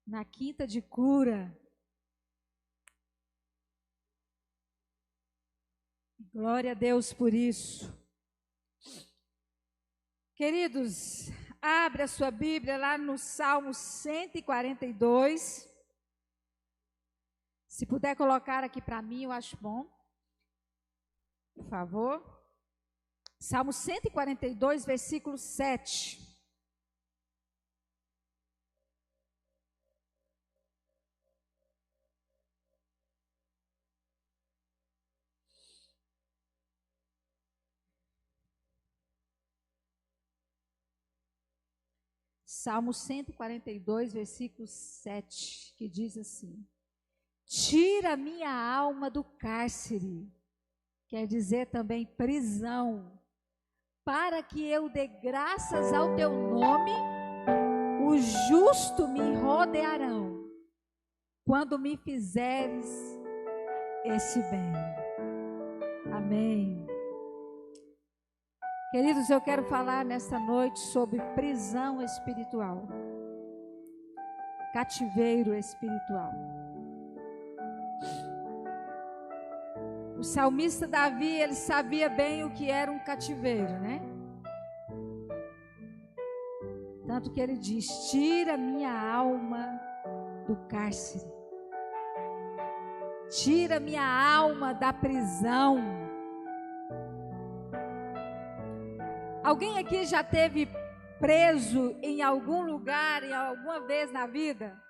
na quinta de cura. Glória a Deus por isso. Queridos, abre a sua Bíblia lá no Salmo 142. Se puder colocar aqui para mim, eu acho bom. Por favor. Salmo 142, versículo 7. Salmo 142, versículo 7, que diz assim: tira minha alma do cárcere, quer dizer também prisão, para que eu dê graças ao teu nome, o justo me rodearão, quando me fizeres esse bem. Amém. Queridos, eu quero falar nesta noite sobre prisão espiritual, cativeiro espiritual. O salmista Davi, ele sabia bem o que era um cativeiro, né? Tanto que ele diz: tira minha alma do cárcere, tira minha alma da prisão. Alguém aqui já teve preso em algum lugar, em alguma vez na vida?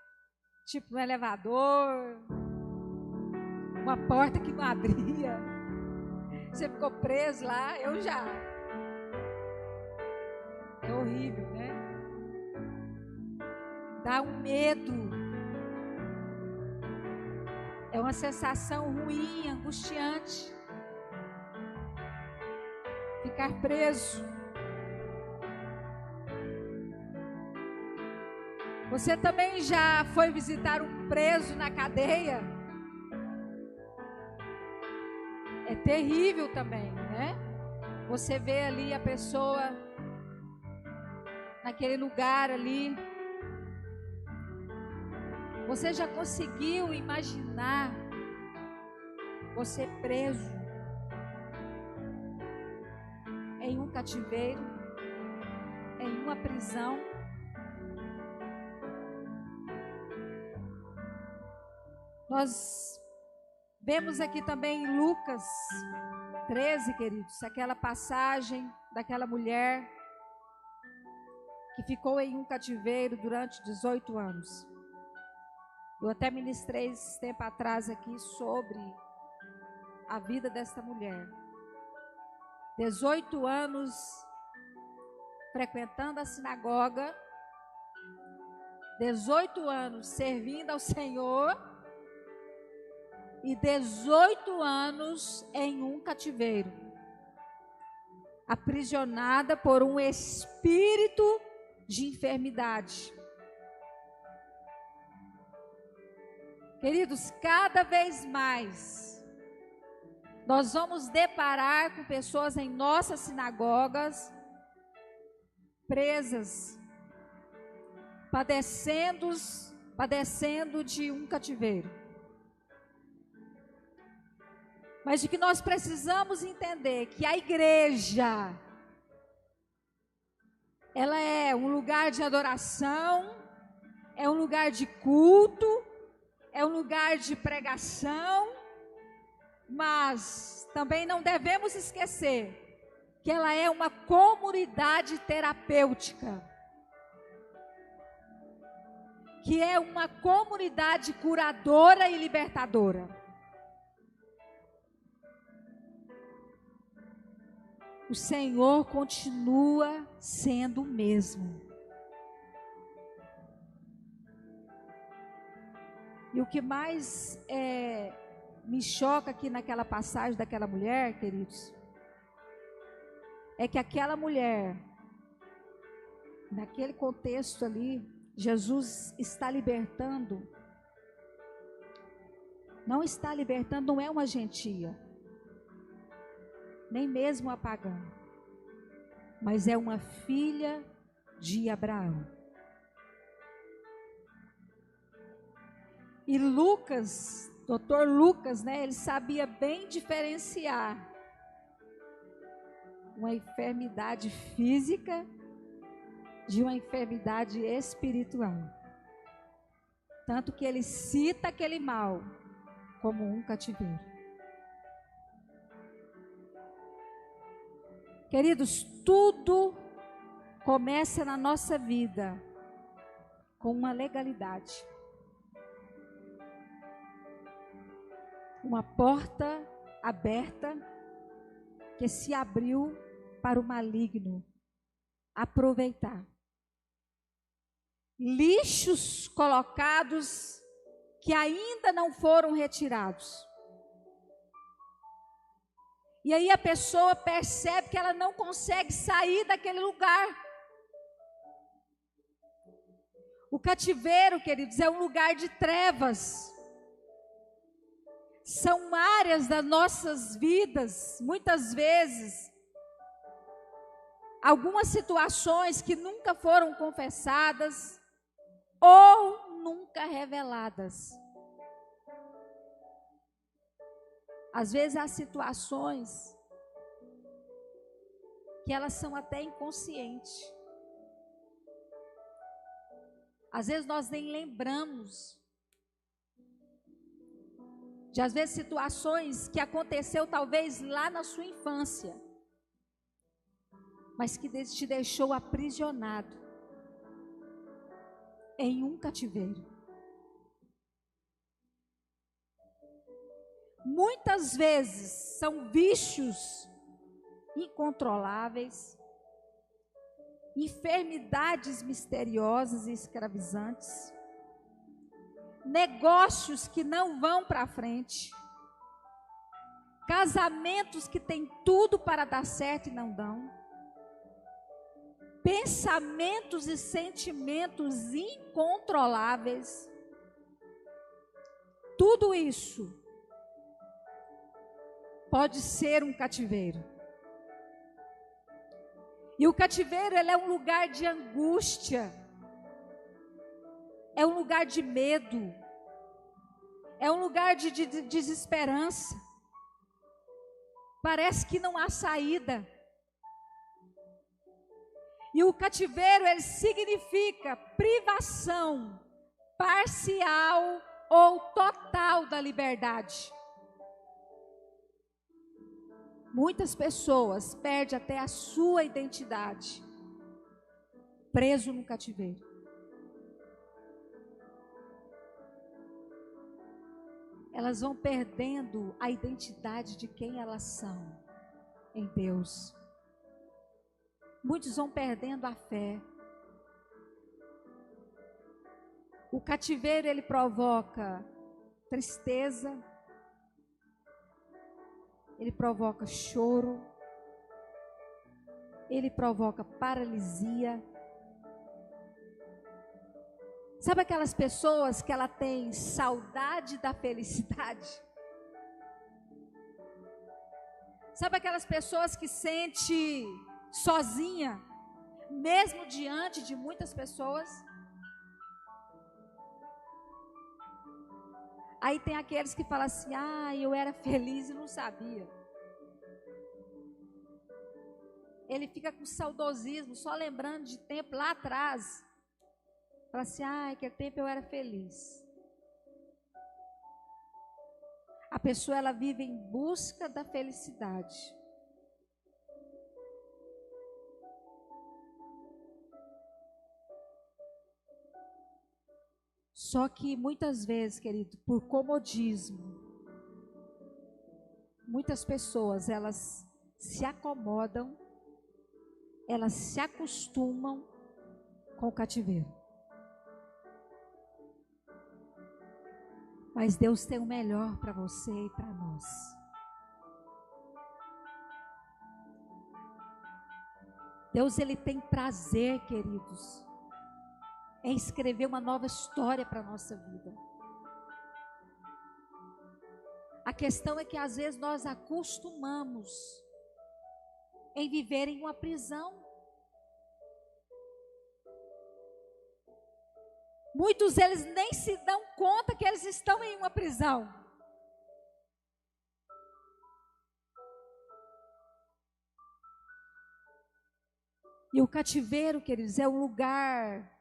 Tipo um elevador, uma porta que não abria. Você ficou preso lá? Eu já. É horrível, né? Dá um medo. É uma sensação ruim, angustiante. Ficar preso. Você também já foi visitar um preso na cadeia? É terrível também, né? Você vê ali a pessoa naquele lugar ali. Você já conseguiu imaginar você preso em um cativeiro, em uma prisão? Nós vemos aqui também em Lucas 13, queridos, aquela passagem daquela mulher que ficou em um cativeiro durante 18 anos. Eu até ministrei esse tempo atrás aqui sobre a vida desta mulher. 18 anos frequentando a sinagoga, 18 anos servindo ao Senhor, e 18 anos em um cativeiro, aprisionada por um espírito de enfermidade. Queridos, cada vez mais nós vamos deparar com pessoas em nossas sinagogas presas, padecendo de um cativeiro. Mas de que nós precisamos entender que a igreja, ela é um lugar de adoração, é um lugar de culto, é um lugar de pregação, mas também não devemos esquecer que ela é uma comunidade terapêutica, que é uma comunidade curadora e libertadora. O Senhor continua sendo o mesmo. E o que mais me choca aqui naquela passagem daquela mulher, queridos, é que aquela mulher, naquele contexto ali, Jesus está libertando. Não está libertando, não é uma gentia, nem mesmo a pagã, mas é uma filha de Abraão. E Lucas, doutor Lucas, né, ele sabia bem diferenciar uma enfermidade física de uma enfermidade espiritual. Tanto que ele cita aquele mal como um cativeiro. Queridos, tudo começa na nossa vida com uma legalidade. Uma porta aberta que se abriu para o maligno aproveitar. Lixos colocados que ainda não foram retirados. E aí a pessoa percebe que ela não consegue sair daquele lugar. O cativeiro, queridos, é um lugar de trevas. São áreas das nossas vidas, muitas vezes, algumas situações que nunca foram confessadas ou nunca reveladas. Às vezes há situações que elas são até inconscientes. Às vezes nós nem lembramos de, às vezes, situações que aconteceu talvez lá na sua infância, mas que te deixou aprisionado em um cativeiro. Muitas vezes são vícios incontroláveis, enfermidades misteriosas e escravizantes, negócios que não vão para frente, casamentos que têm tudo para dar certo e não dão, pensamentos e sentimentos incontroláveis. Tudo isso pode ser um cativeiro. E o cativeiro, ele é um lugar de angústia, é um lugar de medo, é um lugar de desesperança. Parece que não há saída. E o cativeiro, ele significa privação parcial ou total da liberdade. Muitas pessoas perdem até a sua identidade, preso no cativeiro. Elas vão perdendo a identidade de quem elas são em Deus. Muitos vão perdendo a fé. O cativeiro, ele provoca tristeza, ele provoca choro, ele provoca paralisia. Sabe aquelas pessoas que ela tem saudade da felicidade? Sabe aquelas pessoas que sente sozinha, mesmo diante de muitas pessoas? Aí tem aqueles que falam assim: ah, eu era feliz e não sabia. Ele fica com saudosismo, só lembrando de tempo lá atrás. Fala assim: ah, aquele tempo eu era feliz. A pessoa, ela vive em busca da felicidade. Só que muitas vezes, querido, por comodismo, muitas pessoas, elas se acomodam, elas se acostumam com o cativeiro. Mas Deus tem o melhor para você e para nós. Deus, ele tem prazer, queridos, em escrever uma nova história para a nossa vida. A questão é que às vezes nós acostumamos em viver em uma prisão. Muitos deles nem se dão conta que eles estão em uma prisão. E o cativeiro, queridos, é um lugar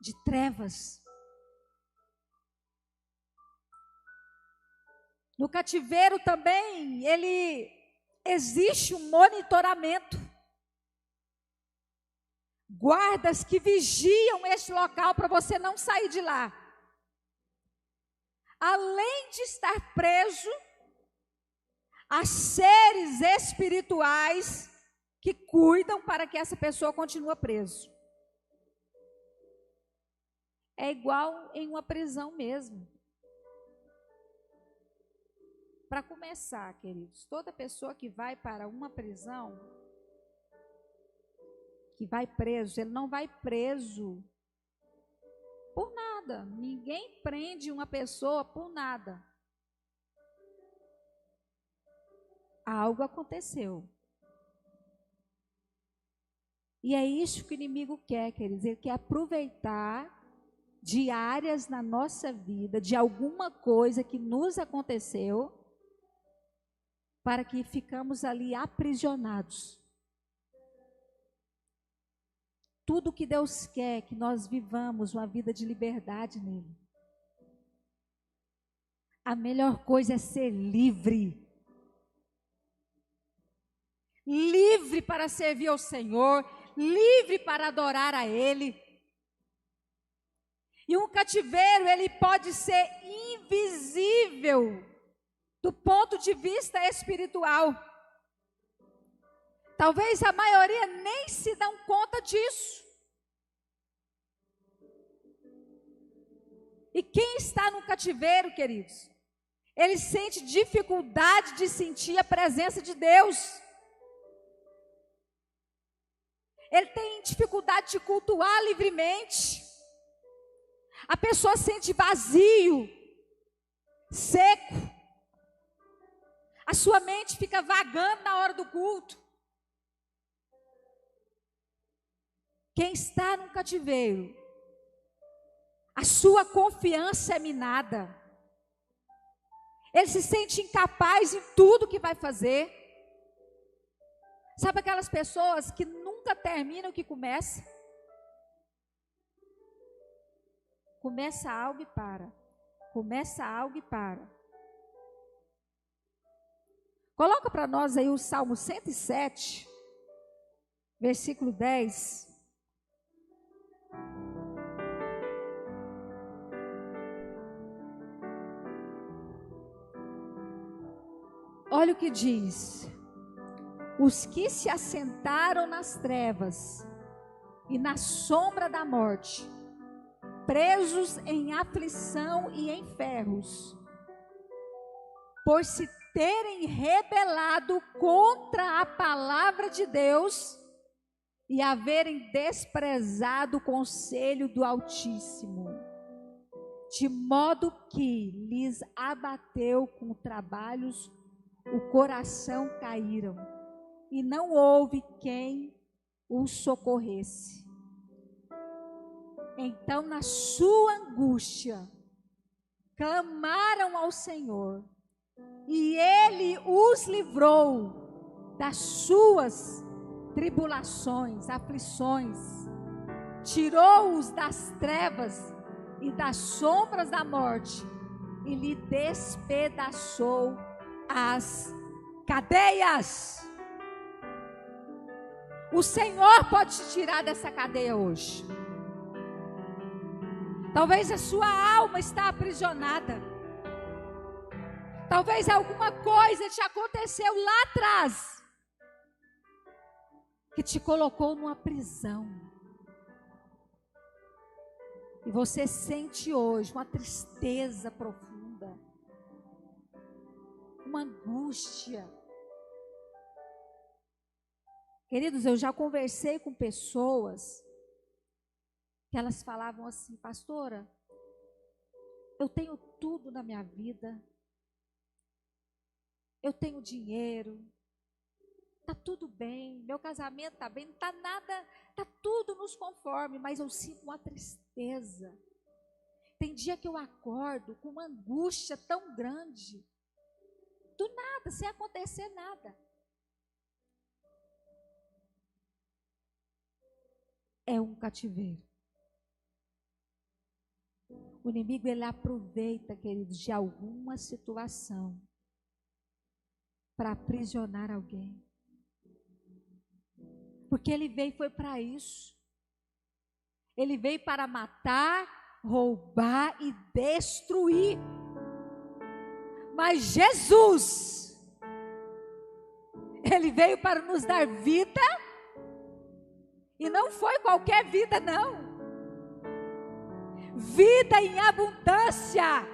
de trevas. No cativeiro também, existe um monitoramento. Guardas que vigiam este local para você não sair de lá. Além de estar preso, há seres espirituais que cuidam para que essa pessoa continue preso. É igual em uma prisão mesmo. Para começar, queridos, toda pessoa que vai para uma prisão, que vai preso, ele não vai preso por nada. Ninguém prende uma pessoa por nada. Algo aconteceu. E é isso que o inimigo quer, queridos. Ele quer aproveitar de áreas na nossa vida, de alguma coisa que nos aconteceu, para que ficamos ali aprisionados. Tudo que Deus quer é que nós vivamos uma vida de liberdade nele. A melhor coisa é ser livre. Livre para servir ao Senhor, livre para adorar a Ele. E um cativeiro, ele pode ser invisível do ponto de vista espiritual. Talvez a maioria nem se dão conta disso. E quem está no cativeiro, queridos, ele sente dificuldade de sentir a presença de Deus. Ele tem dificuldade de cultuar livremente. A pessoa sente vazio, seco. A sua mente fica vagando na hora do culto. Quem está no cativeiro, a sua confiança é minada. Ele se sente incapaz em tudo que vai fazer. Sabe aquelas pessoas que nunca terminam o que começa? Começa algo e para. Começa algo e para. Coloca para nós aí o Salmo 107, versículo 10. Olha o que diz: os que se assentaram nas trevas e na sombra da morte, presos em aflição e em ferros, por se terem rebelado contra a palavra de Deus e haverem desprezado o conselho do Altíssimo, de modo que lhes abateu com trabalhos o coração caíram, e não houve quem os socorresse. Então, na sua angústia, clamaram ao Senhor, e Ele os livrou das suas tribulações, aflições, tirou-os das trevas e das sombras da morte, e lhe despedaçou as cadeias. O Senhor pode te tirar dessa cadeia hoje. Talvez a sua alma está aprisionada. Talvez alguma coisa te aconteceu lá atrás, que te colocou numa prisão. E você sente hoje uma tristeza profunda, uma angústia. Queridos, eu já conversei com pessoas que elas falavam assim: pastora, eu tenho tudo na minha vida, eu tenho dinheiro, está tudo bem, meu casamento está bem, não está nada, está tudo nos conforme, mas eu sinto uma tristeza, tem dia que eu acordo com uma angústia tão grande, do nada, sem acontecer nada. É um cativeiro. O inimigo, ele aproveita, queridos, de alguma situação para aprisionar alguém. Porque ele veio foi para isso. Ele veio para matar, roubar e destruir. Mas Jesus, ele veio para nos dar vida, e não foi qualquer vida, não. Vida em abundância.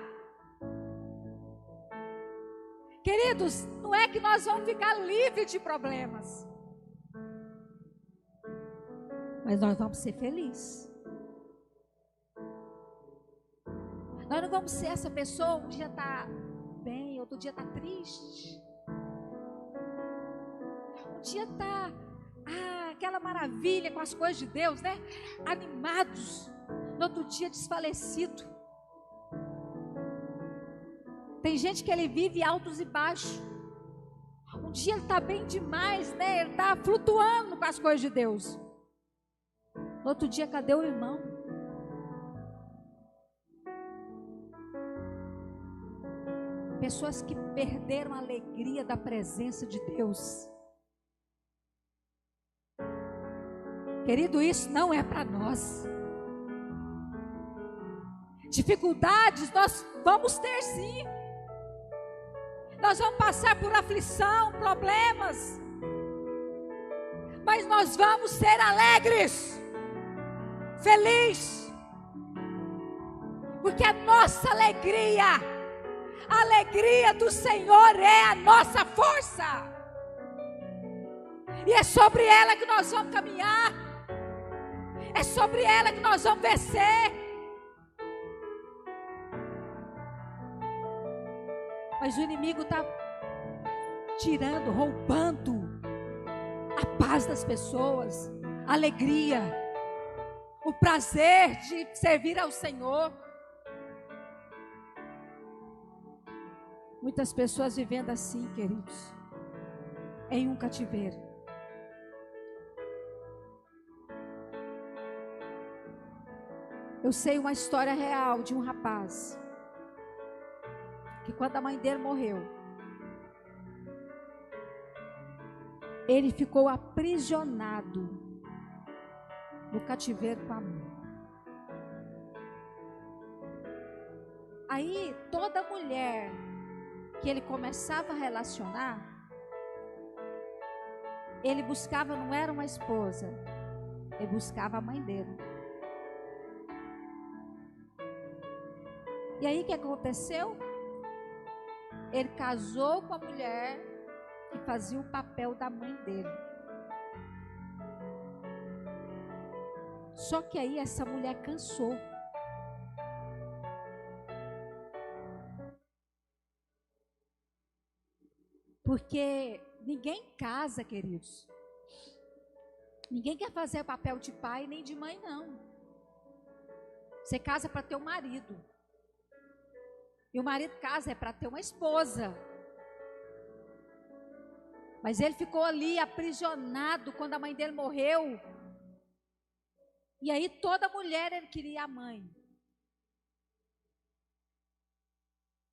Queridos, não é que nós vamos ficar livres de problemas, mas nós vamos ser felizes. Nós não vamos ser essa pessoa, um dia está bem, outro dia está triste. Um dia está, aquela maravilha com as coisas de Deus, né? Animados. No outro dia desfalecido. Tem gente que ele vive altos e baixos. Um dia ele está bem demais, né? Ele está flutuando com as coisas de Deus. No outro dia, cadê o irmão? Pessoas que perderam a alegria da presença de Deus. Querido, isso não é para nós. Dificuldades nós vamos ter, sim. Nós vamos passar por aflição, problemas, mas nós vamos ser alegres, felizes, porque a nossa alegria, a alegria do Senhor é a nossa força, e é sobre ela que nós vamos caminhar, é sobre ela que nós vamos vencer. Mas o inimigo está tirando, roubando a paz das pessoas, a alegria, o prazer de servir ao Senhor. Muitas pessoas vivendo assim, queridos, em um cativeiro. Eu sei uma história real de um rapaz que quando a mãe dele morreu, ele ficou aprisionado no cativeiro com a mãe. Aí toda mulher que ele começava a relacionar, ele buscava, não era uma esposa, ele buscava a mãe dele. E aí o que aconteceu? Ele casou com a mulher que fazia o papel da mãe dele. Só que aí essa mulher cansou. Porque ninguém casa, queridos. Ninguém quer fazer o papel de pai nem de mãe, não. Você casa para ter um marido. E o marido casa é para ter uma esposa. Mas ele ficou ali aprisionado quando a mãe dele morreu. E aí toda mulher ele queria a mãe.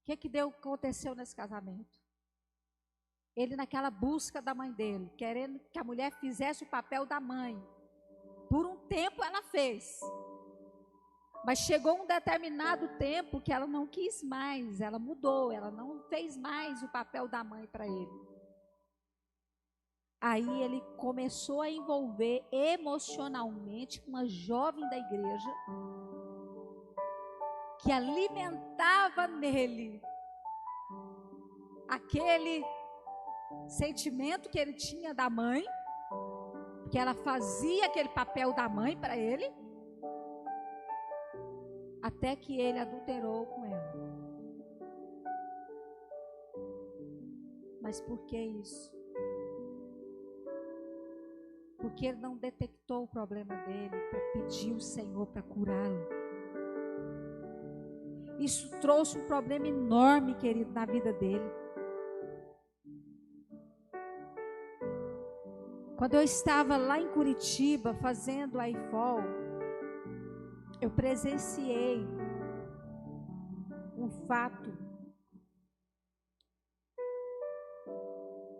O que aconteceu nesse casamento? Ele naquela busca da mãe dele, querendo que a mulher fizesse o papel da mãe. Por um tempo ela fez. Mas chegou um determinado tempo que ela não quis mais, ela mudou, ela não fez mais o papel da mãe para ele. Aí ele começou a envolver emocionalmente com uma jovem da igreja, que alimentava nele aquele sentimento que ele tinha da mãe, que ela fazia aquele papel da mãe para ele, até que ele adulterou com ela. Mas por que isso? Porque ele não detectou o problema dele para pedir o Senhor para curá-lo. Isso trouxe um problema enorme, querido, na vida dele. Quando eu estava lá em Curitiba fazendo a IFOL, eu presenciei um fato.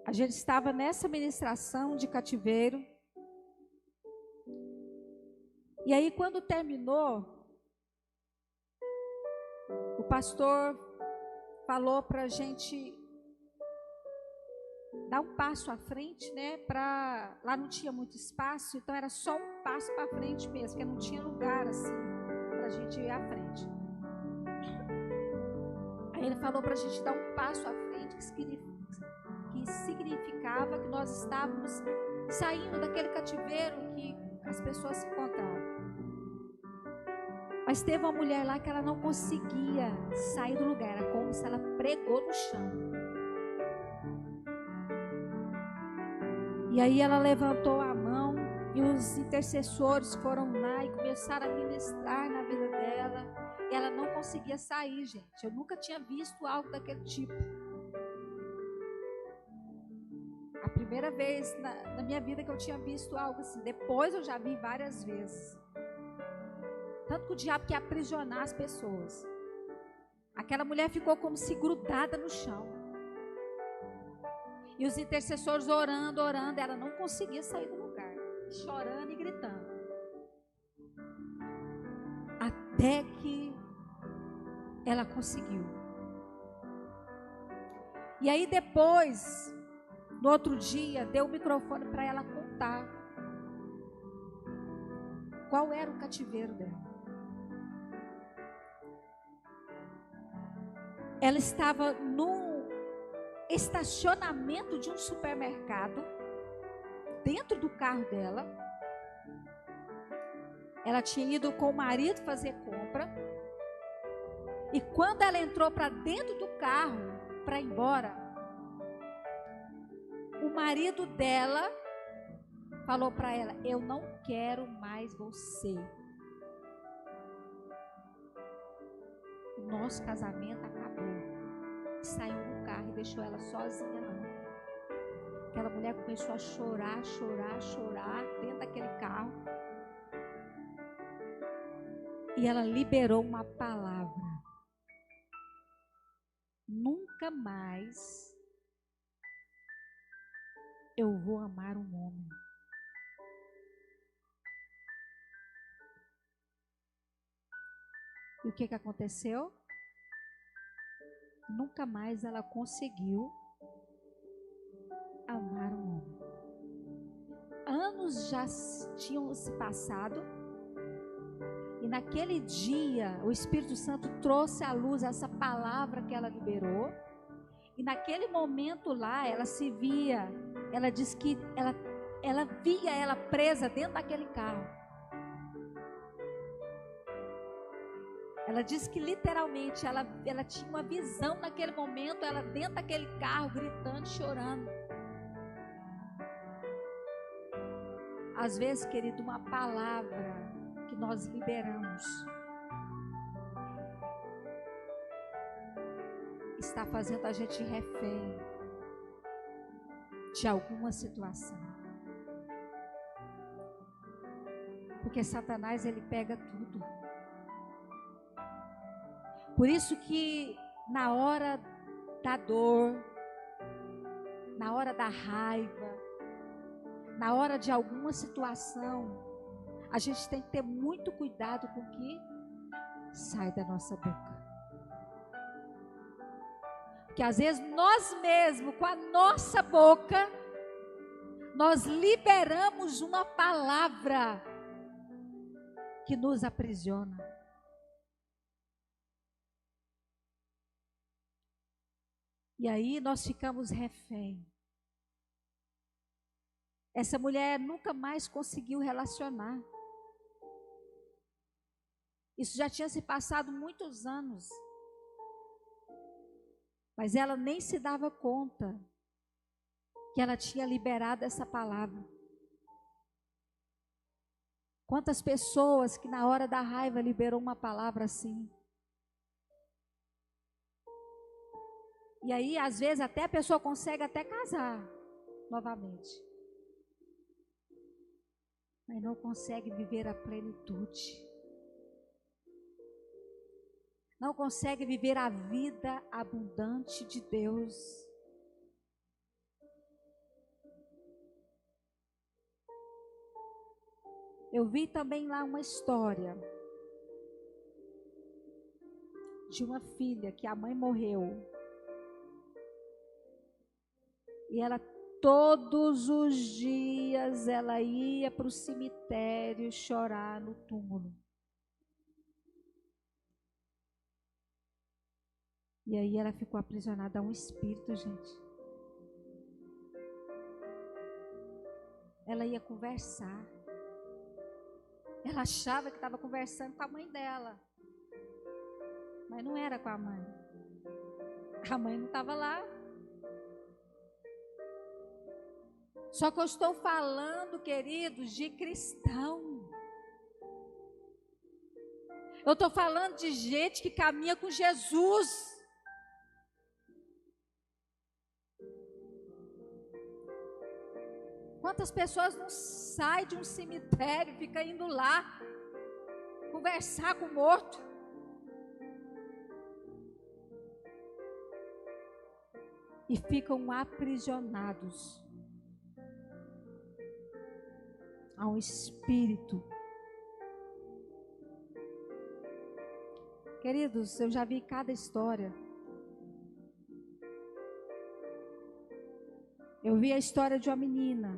A gente estava nessa ministração de cativeiro. E aí, quando terminou, o pastor falou para a gente dar um passo à frente, né? Lá não tinha muito espaço, então era só um passo para frente mesmo, porque não tinha lugar assim para a gente ir à frente. Aí ele falou para a gente dar um passo à frente, que significava que nós estávamos saindo daquele cativeiro que as pessoas se encontravam. Mas teve uma mulher lá que ela não conseguia sair do lugar, era como se ela pregou no chão. E aí ela levantou a mão e os intercessores foram lá e começaram a ministrar na vida dela. E ela não conseguia sair, gente. Eu nunca tinha visto algo daquele tipo. A primeira vez na minha vida que eu tinha visto algo assim. Depois eu já vi várias vezes. Tanto que o diabo quer aprisionar as pessoas. Aquela mulher ficou como se grudada no chão. E os intercessores orando, ela não conseguia sair do lugar, chorando e gritando. Até que ela conseguiu. E aí depois, no outro dia, deu o microfone para ela contar qual era o cativeiro dela. Ela estava num estacionamento de um supermercado, dentro do carro dela. Ela tinha ido com o marido fazer compra. E quando ela entrou para dentro do carro para ir embora, o marido dela falou para ela: eu não quero mais você. O nosso casamento acabou. Saiu do carro e deixou ela sozinha lá. Aquela mulher começou a chorar dentro daquele carro. E ela liberou uma palavra: nunca mais eu vou amar um homem. E o que aconteceu? Nunca mais ela conseguiu amar um homem. Anos já tinham se passado. E naquele dia, o Espírito Santo trouxe à luz essa palavra que ela liberou. E naquele momento lá, ela se via, ela disse que ela via ela presa dentro daquele carro. Ela disse que literalmente ela tinha uma visão naquele momento, ela dentro daquele carro, gritando, chorando. Às vezes, querido, uma palavra que nós liberamos está fazendo a gente refém de alguma situação. Porque Satanás, ele pega tudo. Por isso que na hora da dor, na hora da raiva, na hora de alguma situação, a gente tem que ter muito cuidado com o que sai da nossa boca. Porque às vezes nós mesmos, com a nossa boca, nós liberamos uma palavra que nos aprisiona. E aí nós ficamos refém. Essa mulher nunca mais conseguiu relacionar. Isso já tinha se passado muitos anos. Mas ela nem se dava conta que ela tinha liberado essa palavra. Quantas pessoas que na hora da raiva liberou uma palavra assim. E aí, às vezes, até a pessoa consegue até casar novamente. Mas não consegue viver a plenitude. Não consegue viver a vida abundante de Deus. Eu vi também lá uma história de uma filha que a mãe morreu. E ela, todos os dias, ela ia para o cemitério chorar no túmulo. E aí ela ficou aprisionada a um espírito, gente. Ela ia conversar. Ela achava que estava conversando com a mãe dela. Mas não era com a mãe. A mãe não estava lá. Só que eu estou falando, queridos, de cristão. Eu estou falando de gente que caminha com Jesus. Quantas pessoas não saem de um cemitério, ficam indo lá conversar com o morto? E ficam aprisionados a um espírito. Queridos, eu já vi cada história. Eu vi a história de uma menina,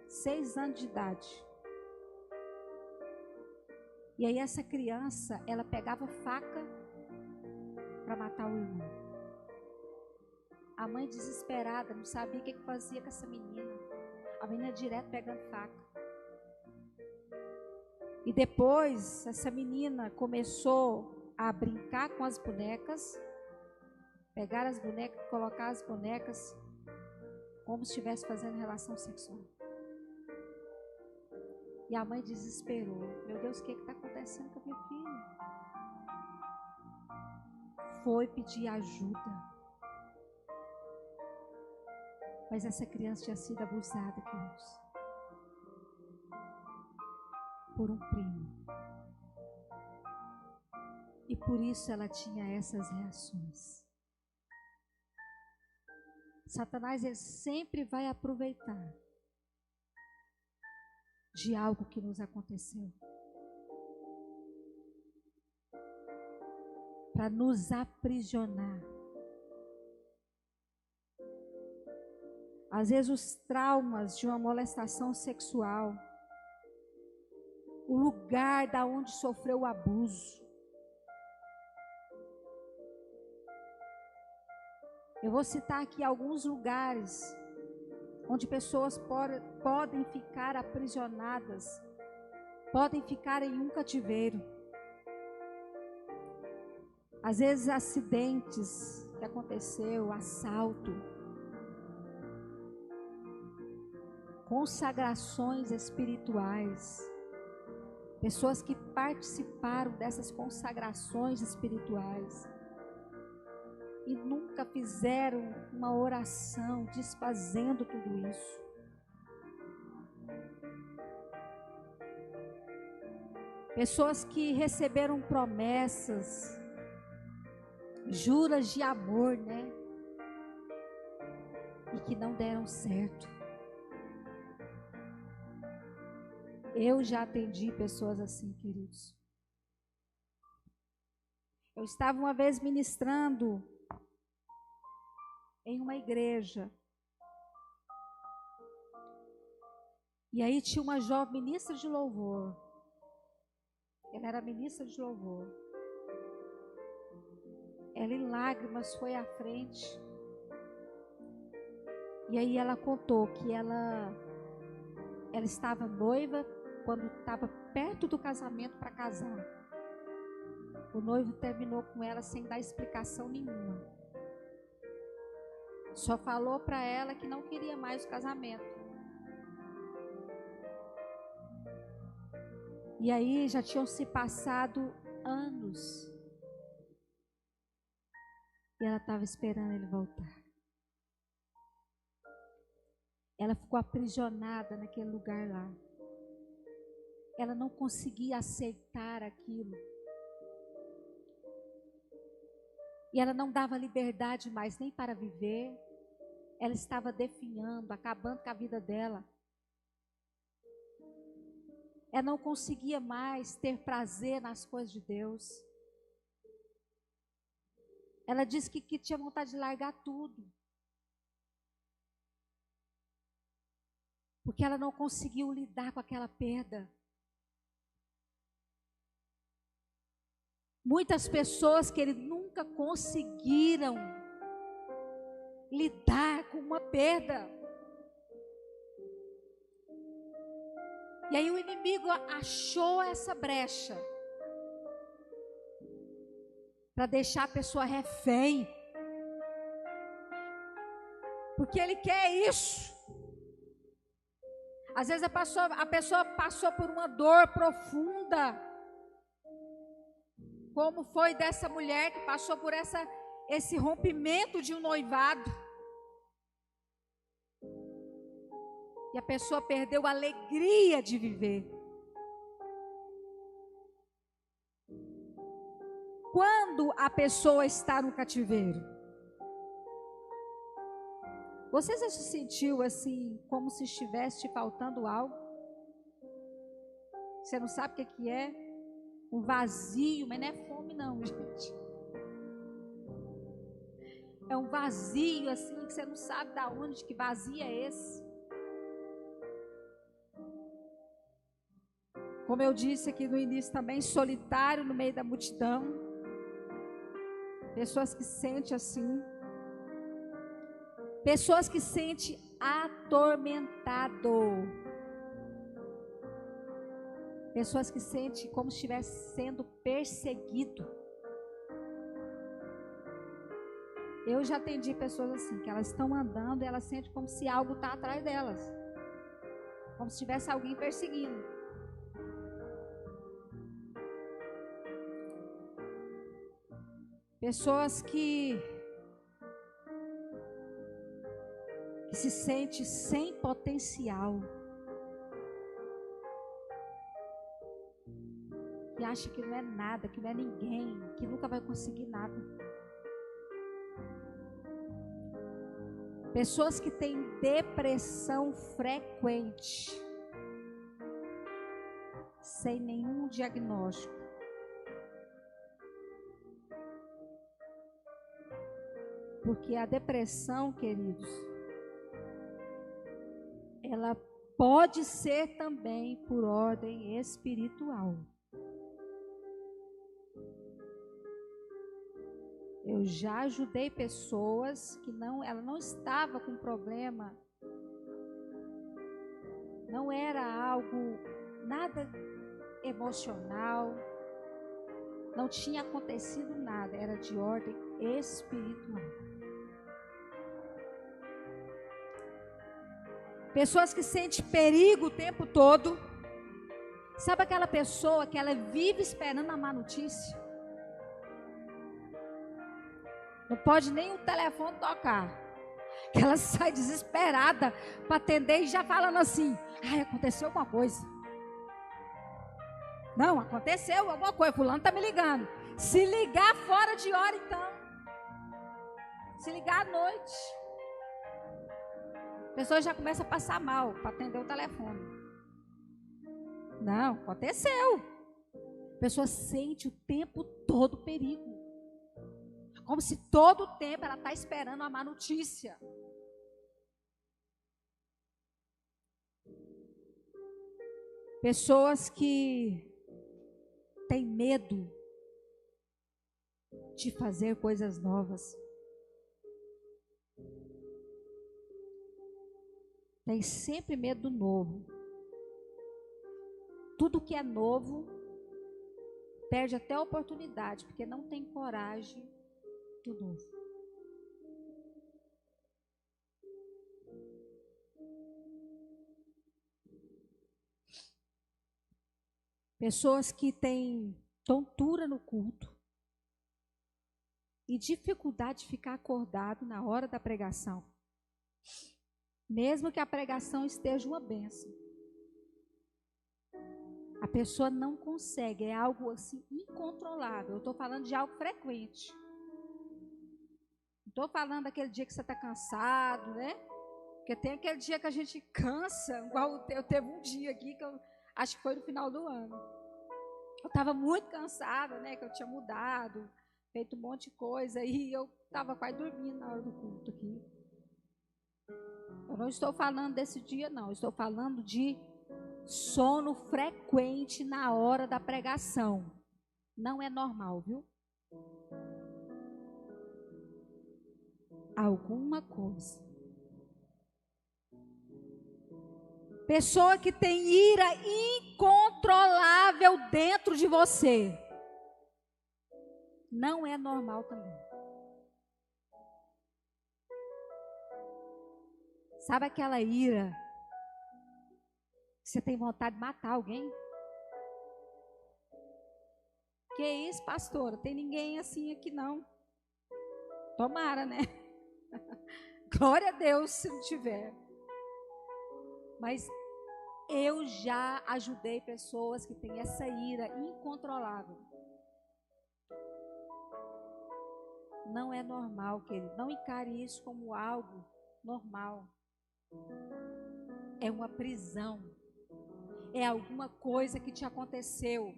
6 anos de idade. E aí essa criança, ela pegava faca para matar o irmão. A mãe desesperada, não sabia o que fazia com essa menina. A menina direto pegando faca. E depois, essa menina começou a brincar com as bonecas, pegar as bonecas, colocar as bonecas como se estivesse fazendo relação sexual. E a mãe desesperou. Meu Deus, o que está acontecendo com a minha filha? Foi pedir ajuda. Mas essa criança tinha sido abusada, queridos, por um primo. E por isso ela tinha essas reações. Satanás, ele sempre vai aproveitar de algo que nos aconteceu para nos aprisionar. Às vezes os traumas de uma molestação sexual, o lugar da onde sofreu o abuso. Eu vou citar aqui alguns lugares onde pessoas podem ficar aprisionadas, podem ficar em um cativeiro. Às vezes acidentes que aconteceu, assalto, consagrações espirituais, pessoas que participaram dessas consagrações espirituais e nunca fizeram uma oração desfazendo tudo isso. Pessoas que receberam promessas, juras de amor, né? E que não deram certo. Eu já atendi pessoas assim, queridos. Eu estava uma vez ministrando em uma igreja. E aí tinha uma jovem ministra de louvor. Ela era ministra de louvor. Ela em lágrimas foi à frente. E aí ela contou que ela estava noiva quando estava perto do casamento para casar. O noivo terminou com ela sem dar explicação nenhuma. Só falou para ela que não queria mais o casamento. E aí já tinham se passado anos. E ela estava esperando ele voltar. Ela ficou aprisionada naquele lugar lá. Ela não conseguia aceitar aquilo. E ela não dava liberdade mais nem para viver. Ela estava definhando, acabando com a vida dela. Ela não conseguia mais ter prazer nas coisas de Deus. Ela disse que tinha vontade de largar tudo. Porque ela não conseguiu lidar com aquela perda. Muitas pessoas que nunca conseguiram lidar com uma perda. E aí o inimigo achou essa brecha para deixar a pessoa refém. Porque ele quer isso. Às vezes a pessoa passou por uma dor profunda. Como foi dessa mulher que passou por esse rompimento de um noivado. E a pessoa perdeu a alegria de viver. Quando a pessoa está no cativeiro, você já se sentiu assim, como se estivesse te faltando algo? Você não sabe o que é? Um vazio, mas não é fome não, gente. É um vazio assim, que você não sabe de onde, que vazio é esse. Como eu disse aqui no início também, solitário no meio da multidão. Pessoas que sentem assim. Pessoas que sentem atormentado. Pessoas que sentem como se estivesse sendo perseguido. Eu já atendi pessoas assim, que elas estão andando e elas sentem como se algo está atrás delas. Como se tivesse alguém perseguindo. Pessoas que se sentem sem potencial. Que acha que não é nada, que não é ninguém, que nunca vai conseguir nada. Pessoas que têm depressão frequente, sem nenhum diagnóstico. Porque a depressão, queridos, ela pode ser também por ordem espiritual. Eu já ajudei pessoas que ela não estava com problema, não era algo, nada emocional, não tinha acontecido nada, era de ordem espiritual. Pessoas que sentem perigo o tempo todo. Sabe aquela pessoa que ela vive esperando a má notícia? Não pode nem o telefone tocar. Que ela sai desesperada para atender e já falando assim: ai, aconteceu alguma coisa. Não, aconteceu alguma coisa, fulano está me ligando. Se ligar fora de hora então. Se ligar à noite. A pessoa já começa a passar mal para atender o telefone. Não, aconteceu. A pessoa sente o tempo todo perigo. Como se todo o tempo ela está esperando uma má notícia. Pessoas que têm medo de fazer coisas novas. Tem sempre medo do novo. Tudo que é novo perde até a oportunidade, porque não tem coragem do novo. Pessoas que têm tontura no culto. e dificuldade de ficar acordado na hora da pregação. Mesmo que a pregação esteja uma bênção. A pessoa não consegue, é algo assim incontrolável. Eu estou falando de algo frequente. Não estou falando daquele dia que você está cansado, né? Porque tem aquele dia que a gente cansa, igual eu teve um dia aqui, que eu acho que foi no final do ano. Eu estava muito cansada, né? Que eu tinha mudado, feito um monte de coisa, e eu estava quase dormindo na hora do culto aqui. Eu não estou falando desse dia, não. Eu estou falando de sono frequente na hora da pregação. Não é normal, viu? Alguma coisa. Pessoa que tem ira incontrolável dentro de você. Não é normal também. Sabe aquela ira que você tem vontade de matar alguém? Que isso, pastora? Tem ninguém assim aqui não. Tomara, né? Glória a Deus se não tiver. Mas eu já ajudei pessoas que têm essa ira incontrolável. Não é normal, querido. Não encare isso como algo normal. É uma prisão. É alguma coisa que te aconteceu.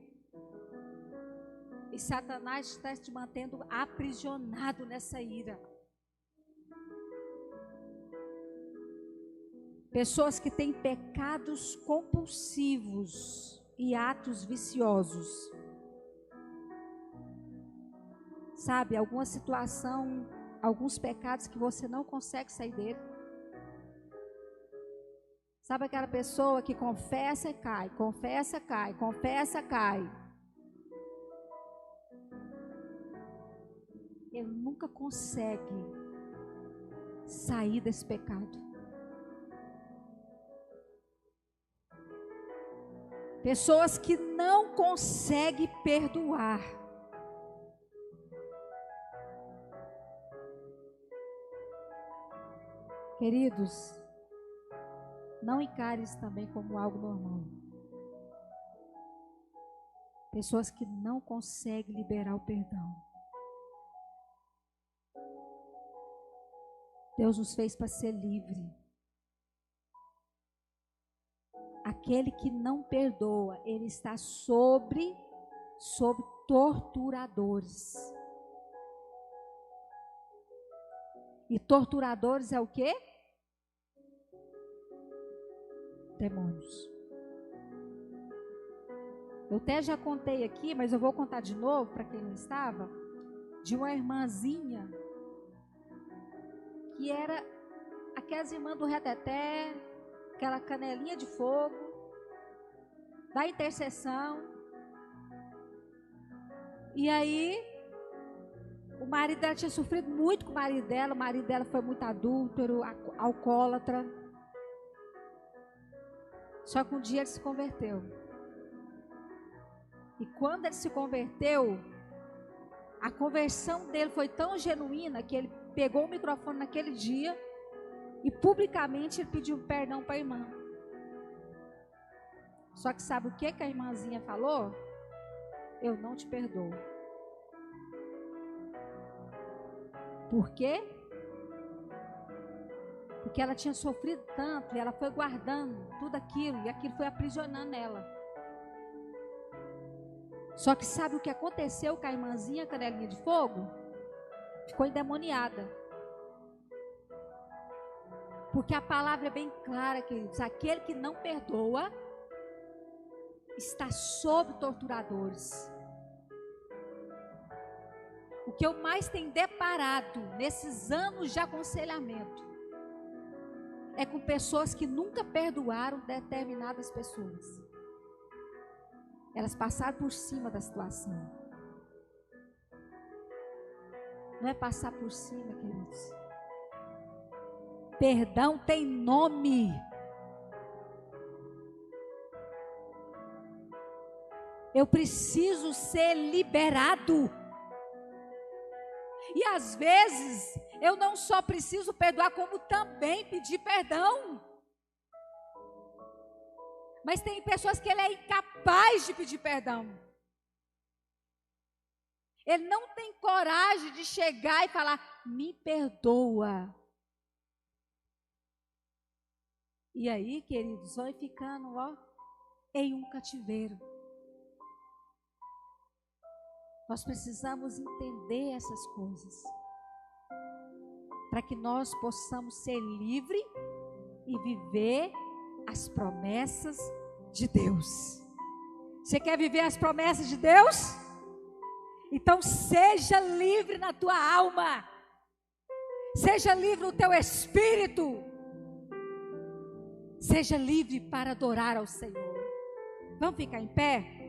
E Satanás está te mantendo aprisionado nessa ira. Pessoas que têm pecados compulsivos e atos viciosos. Sabe, alguma situação, alguns pecados que você não consegue sair dele. Sabe aquela pessoa que confessa e cai, confessa, cai, confessa, cai. Ele nunca consegue sair desse pecado. Pessoas que não conseguem perdoar. Queridos, não encare isso também como algo normal. Pessoas que não conseguem liberar o perdão. Deus nos fez para ser livre. Aquele que não perdoa, ele está sob torturadores. E torturadores é o quê? Demônios. Eu até já contei aqui, mas eu vou contar de novo para quem não estava, de uma irmãzinha que era aquelas irmãs do reteté, aquela canelinha de fogo, da intercessão. E aí, o marido dela tinha sofrido muito com o marido dela foi muito adúltero, alcoólatra. Só que um dia ele se converteu. E quando ele se converteu, a conversão dele foi tão genuína que ele pegou o microfone naquele dia e publicamente ele pediu perdão para a irmã. Só que sabe o que a irmãzinha falou? Eu não te perdoo. Por quê? Porque ela tinha sofrido tanto e ela foi guardando tudo aquilo e aquilo foi aprisionando ela. Só que sabe o que aconteceu com a irmãzinha canelinha de fogo? Ficou endemoniada. Porque a palavra é bem clara, queridos. Aquele que não perdoa está sob torturadores. O que eu mais tenho deparado nesses anos de aconselhamento é com pessoas que nunca perdoaram determinadas pessoas. Elas passaram por cima da situação. Não é passar por cima, queridos. Perdão tem nome. Eu preciso ser liberado. E às vezes, eu não só preciso perdoar, como também pedir perdão. Mas tem pessoas que ele é incapaz de pedir perdão. Ele não tem coragem de chegar e falar, me perdoa. E aí, queridos, vai ficando, em um cativeiro. Nós precisamos entender essas coisas, para que nós possamos ser livres e viver as promessas de Deus. Você quer viver as promessas de Deus? Então seja livre na tua alma, seja livre no teu espírito, seja livre para adorar ao Senhor. Vamos ficar em pé?